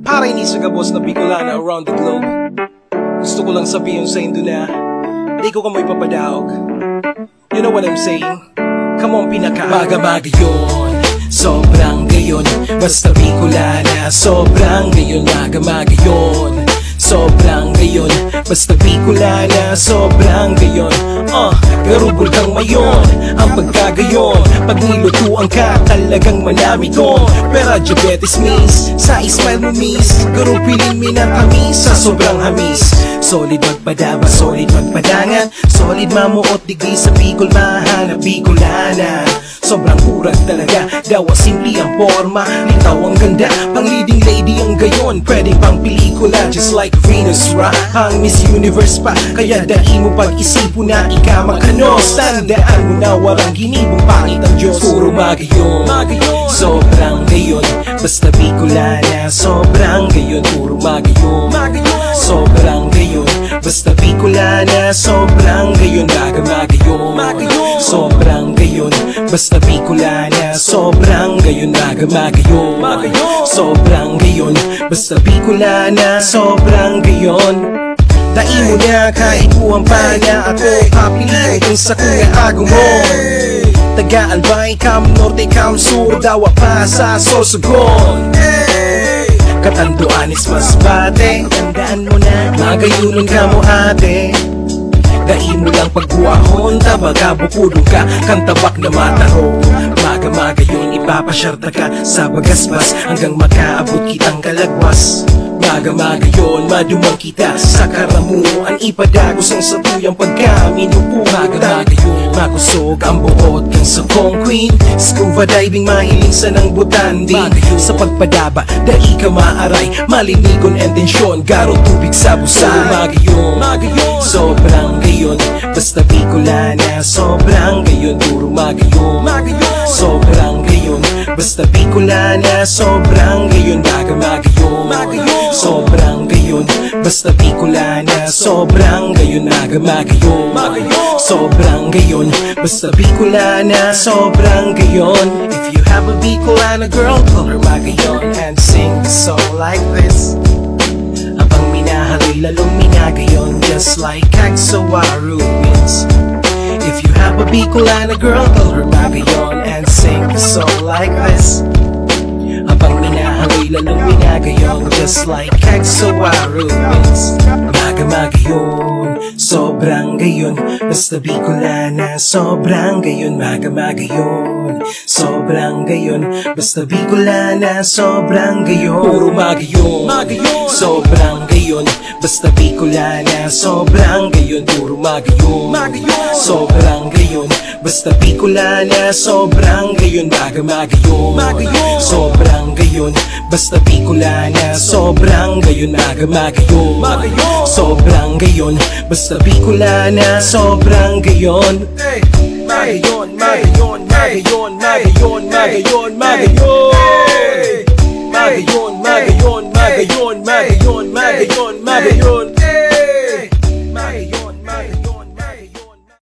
Para hindi sa gabos na Bicolana around the globe. Gusto ko lang sabihin sa Indo na di ko kamoy papadaog. You know what I'm saying? Come on, pinaka maga-maga yun, sobrang gayon. Basta Bicolana, sobrang gayon. Maga-maga yun, sobrang gayon. Basta Bicolana, sobrang gayon. Garubol kang mayon, ang pagkagayon. Pag nilutuan ka, talagang manami doon. Pera diabetes miss, sa smile mo miss. Garupilin minatamis sa sobrang hamis. Solid magpadaba, solid magpadangan. Solid mamuot, digay sa Bicol, mahanap Bicolana. Sobrang kurag talaga, dawa simple ang forma. Litaw ang ganda, pang leading lady ang gayon. Pwedeng pang pelikula, just like Venus Ra. Ang Miss Universe pa, kaya dahil mo pag-isipo na ika makanos. Tandaan mo na walang ginibong pangit ang Diyos. Puro magayon, sobrang gayon. Basta Bicolana, sobrang gayon. Puro magayon, sobrang gayon. Basta Bicolana, sobrang gayon. Maga-magayon, sobrang gayon. Basta Bicolana, sobrang gayon. Maga-magayon, sobrang gayon. Basta Bicolana, sobrang gayon. Dai mo na kahit buwang pa na ako papili kung sa kuya agumon. Taga-Albay, Cam Norte, Cam Sur, dawa pa sa Sorsogon. Katanduanis Masbate, tandaan mo na magayunon ka mo ate. Dai mo lang pagbuahon, tabaga bukudong ka, kantabak na mataro. Maga-maga yun, ipapasyarta ka sa bagasbas hanggang makaabot kitang kalagwas. Maga-maga yun, madumang kita sa karamuan. Ipadagos ang satuyang pagkaminupo. Maga-maga yun, makusog ang buot ng sakong queen. Scuba diving, mahiling sa ng butanding. Sa pagpadaba, dai ka maaray. Malinigon and tensyon, garo tubig sa busay. Maga yun, sobrang gayon. Basta Bicolana, sobrang gayon. Puro maga yun, sobrang gayon. Basta Bicolana, sobrang gayon. Maga-maga yun, sobrang gayon. Basta Bicolana, sobrang gayon. Maga-maga yun, sobrang gayon. Basta Bicolana, sobrang gayon. If you have a Bicolana girl, call her Magayon and sing the song like this. Abang minahaloy lalong minagayon, just like Cagsawa ruins. If you have a Bicolana girl, call her Magayon and sing the song like this. Abang minahaloy lalong minagayon, just like Cagsawa ruins. Maga-maga yun, sobrang gayon. Basta Bicolana, sobrang gayon. Maga-maga yun, sobrang gayon. Basta Bicolana, sobrang gayon. Puro magayon, sobrang gayon. Basta Bicolana, sobrang gayon. Puro magayon, sobrang gayon. Basta Bicolana, sobrang gayon. Maga-maga yun, sobrang gayon. Basta Bicolana, sobrang gayon. Maga-maga yun, sobrang gayon. Basta Bicolana, sobrang gayon. Magayon, magayon, magayon, magayon, magayon, magayon. Magayon, magayon, magayon, magayon, magayon, magayon.